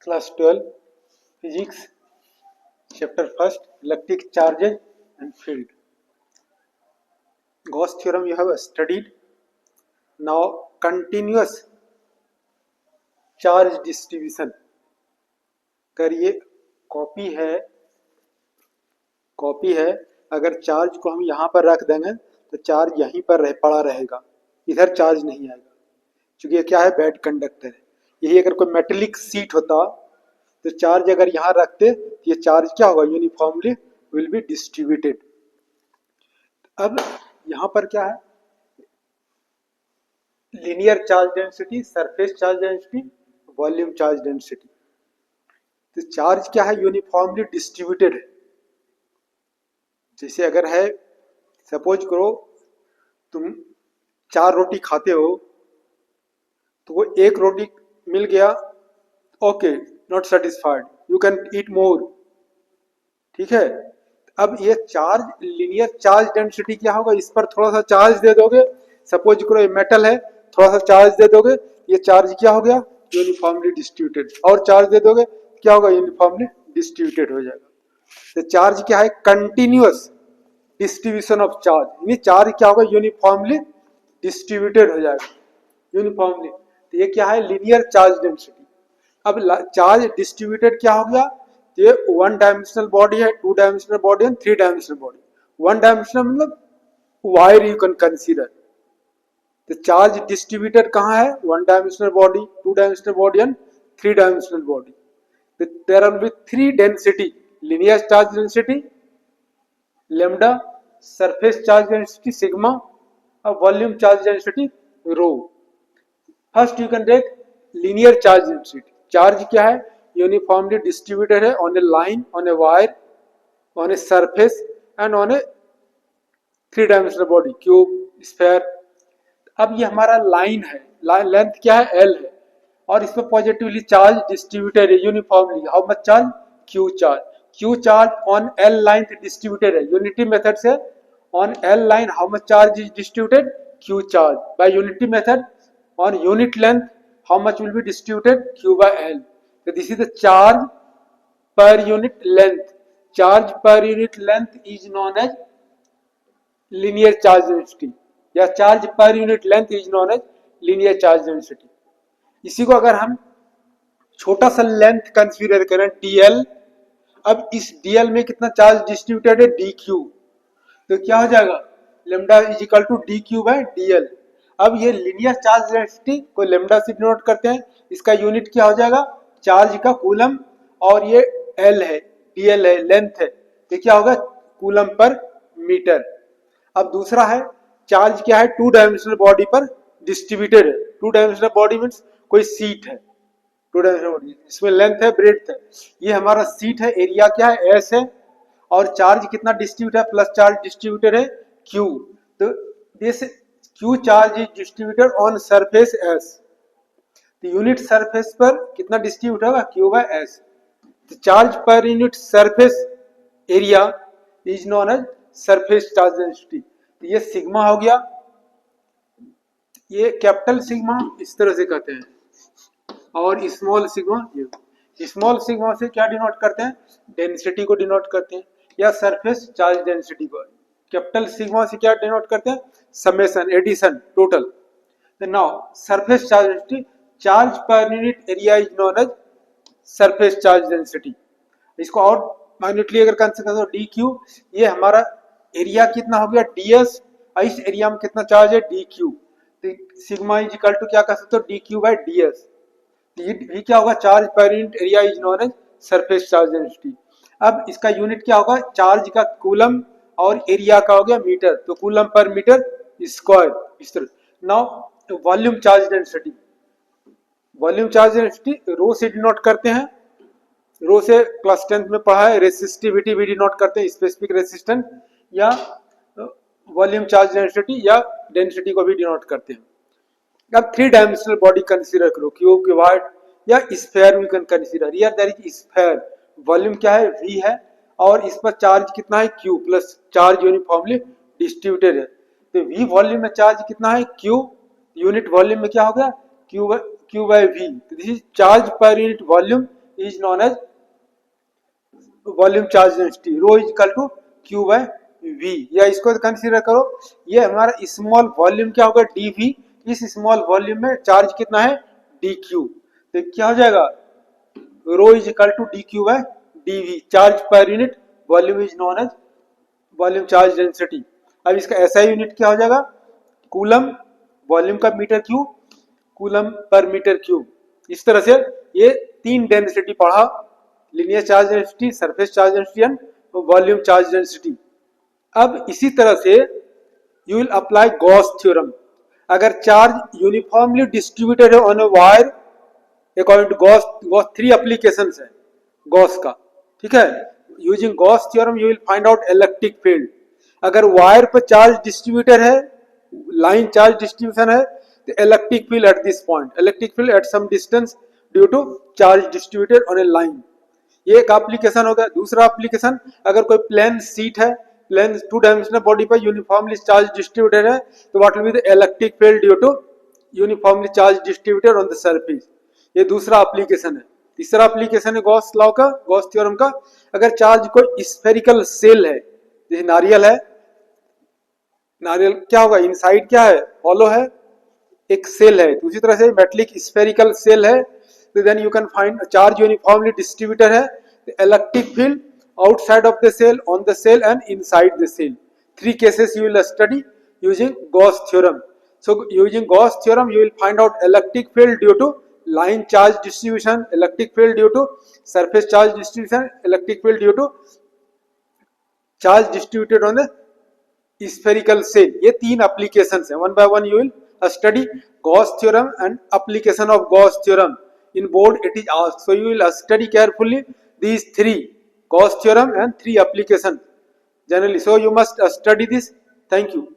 Class 12 Physics Chapter 1st Electric Charges and Field. Gauss theorem you have studied. Now continuous charge distribution. अगर ये copy है अगर charge को हम यहाँ पर रख देंगे तो चार्ज यहीं पर पड़ा रहेगा, इधर चार्ज नहीं आएगा क्योंकि ये क्या है, बैड कंडक्टर है। यही अगर कोई मेटेलिक सीट होता तो चार्ज अगर यहाँ रखते तो ये चार्ज क्या होगा, यूनिफॉर्मली विल बी डिस्ट्रीब्यूटेड। अब यहाँ पर क्या है, linear charge density, surface charge density, volume charge density. तो चार्ज क्या है, यूनिफॉर्मली डिस्ट्रीब्यूटेड है। जैसे अगर है, सपोज करो तुम 4 रोटी खाते हो तो वो एक रोटी मिल गया, okay, not satisfied, you can eat more, ठीक है। अब ये चार्ज, लीनियर चार्ज डेंसिटी क्या होगा, इस पर थोड़ा सा चार्ज दे दोगे, सपोज करो ये मेटल है, थोड़ा सा चार्ज दे दोगे, ये चार्ज क्या हो गया, यूनिफॉर्मली डिस्ट्रीब्यूटेड। और चार्ज दे दोगे क्या होगा, यूनिफॉर्मली डिस्ट्रीब्यूटेड हो जाएगा। तो चार्ज क्या है, कंटिन्यूअस डिस्ट्रीब्यूशन ऑफ चार्ज, यानी चार्ज क्या होगा, यूनिफॉर्मली डिस्ट्रीब्यूटेड हो जाएगा, यूनिफॉर्मली। तो ये क्या है, लीनियर चार्ज डेंसिटी। अब चार्ज डिस्ट्रीब्यूटेड क्या हो गया, ये 1 डायमेंशनल बॉडी है, 2 डायमेंशनल बॉडी है, 3 डायमेंशनल बॉडी। 1 डायमेंशनल मतलब वायर यू कैन कंसीडर। तो चार्ज डिस्ट्रीब्यूटेड कहाँ है, 1 dimensional body, 2 dimensional body and 3 dimensional body. There are will be 3 density, linear charge density lambda, surface charge density sigma और volume charge density rho. First you can take linear charge density. Charge क्या है, uniformly distributed है on a line, on a wire, on a surface and on A 3 dimensional body, cube, sphere. अब ये हमारा line है, line length क्या है, L है, और इस पर पॉजिटिवली चार्ज डिस्ट्रीब्यूटेड है uniformly. How much charge, Q charge. Q charge on L line distributed है, यूनिटी मेथड से on L line how much charge is distributed, Q charge. By unity method on unit length how much will be distributed, q by l. So this is the charge per unit length. Charge per unit length is known as linear charge density, या charge per unit length is known as linear charge density. इसी को अगर हम छोटा सा length consider करें dl, अब इस dl में कितना चार्ज डिस्ट्रीब्यूटेड है, dq, तो क्या हो जाएगा, lambda is equal to dq by dl। अब ये लीनियर चार्ज डेंसिटी को लैम्डा से डिनोट करते हैं, इसका यूनिट क्या हो जाएगा, चार्ज का कूलम, और ये एल है, डीएल है, लेंथ है, ये क्या होगा, कूलम पर मीटर। अब दूसरा है, चार्ज क्या है, 2 डायमेंशनल बॉडी पर डिस्ट्रीब्यूटेड है। 2 डायमेंशनल बॉडी मीन्स कोई सीट है, 2 डायमेंशनल बॉडी, इसमें लेंथ है, ब्रेड्थ है, ये हमारा सीट है, एरिया क्या है, एस है, और चार्ज कितना डिस्ट्रीब्यूटेड है, प्लस चार्ज डिस्ट्रीब्यूटेड है, क्यू। तो this Q charge is distributed on surface S। तो यूनिट सरफेस पर कितना डिस्ट्रीब्यूट होगा, Q by S। तो charge per unit surface area is known as surface charge density. तो ये सिग्मा हो गया, ये कैपिटल सिग्मा इस तरह से कहते हैं, और स्मॉल सिग्मा, ये स्मॉल सिग्मा से क्या डिनोट करते हैं, डेंसिटी को डिनोट करते हैं, या सरफेस चार्ज डेंसिटी को। कैपिटल सिग्मा से क्या डिनोट करते हैं, summation, addition, total. Now surface charge density, charge per unit area is known as surface charge density. इसको और माइन्यूटली अगर कंसीडर करो, dq, ये हमारा एरिया कितना हो गया, ds, और इस एरिया में कितना चार्ज है, dq। तो सिग्मा इज इक्वल टू क्या कर सकते हो, dq by ds। ये क्या होगा, charge per unit area is known as surface charge density. अब इसका यूनिट क्या होगा, चार्ज का कूलम और एरिया का हो गया मीटर, तो कूलम पर मीटर स्क्वायर, इस तरह। Now volume charge density, volume charge density रो से डिनोट करते हैं, रो से क्लास 10th में पढ़ा है, रेसिस्टिविटी भी डिनोट करते हैं, स्पेसिफिक रेसिस्टेंस, या वॉल्यूम चार्ज डेंसिटी या डेंसिटी को भी डिनोट करते हैं। अब 3 डायमेंशनल बॉडी कंसीडर करो, क्यूब, क्यूबॉइड या sphere we can consider. Here there is sphere, volume क्या है, v है, और इस पर चार्ज कितना है, q, plus charge uniformly distributed है। तो v वॉल्यूम में चार्ज कितना है, q, यूनिट वॉल्यूम में क्या हो गया, q by v। तो this is charge per unit volume is known as volume charge density, rho is equal to Q by V, या इसको कंसीडर करो ये हमारा स्मॉल वॉल्यूम क्या होगा डी वी, इस स्मॉल वॉल्यूम में चार्ज कितना है डी क्यू, तो क्या हो जाएगा rho is equal to D Q by D V, charge per unit volume is known as volume charge density. अब इसका ऐसा यूनिट क्या हो जाएगा कूलम, वॉल्यूम का metre cube, coulomb per metre cube. इस तरह से ये तीन डेंसिटी पढ़ा, linear charge density, surface charge density and volume charge density. अब इसी तरह से you will apply Gauss theorem. अगर चार्ज यूनिफॉर्मली डिस्ट्रीब्यूटेड है on a wire according to Gauss three application है गॉस का, ठीक है। Using Gauss theorem you will find out electric field. अगर वायर पर चार्ज डिस्ट्रीब्यूटर है, लाइन चार्ज डिस्ट्रीब्यूशन है, तो electric field at this point, electric field at some distance due to charge distributed on a line, ये एक application होगा। दूसरा application, अगर कोई प्लेन सीट है, प्लेन टू डायमेंशनल बॉडी पर यूनिफॉर्मली चार्ज डिस्ट्रीब्यूटेड है, तो what will be the electric field due to uniformly charge distributed on the surface, ये दूसरा एप्लीकेशन है। तीसरा एप्लीकेशन है गॉस लॉ का, गॉस थ्योरम का। अगर चार्ज कोई स्फेरिकल सेल है, जैसे नारियल है, नारियल क्या होगा इनसाइड क्या है हॉलो है, एक सेल है, तो उसी तरह से मेटलिक स्फेरिकल सेल है, तो then you can find charge uniformly distributed है, electric field outside of the cell, on the cell and inside the cell. Three cases you will study using Gauss theorem. So using Gauss theorem you will find out electric field due to line charge distribution, electric field due to surface charge distribution, electric field due to charge distributed on the spherical cell. ये तीन applications हैं. One by one you will study Gauss theorem and application of Gauss theorem. In board it is asked. So you will study carefully these three, Gauss theorem and three applications generally. So you must study this. Thank you.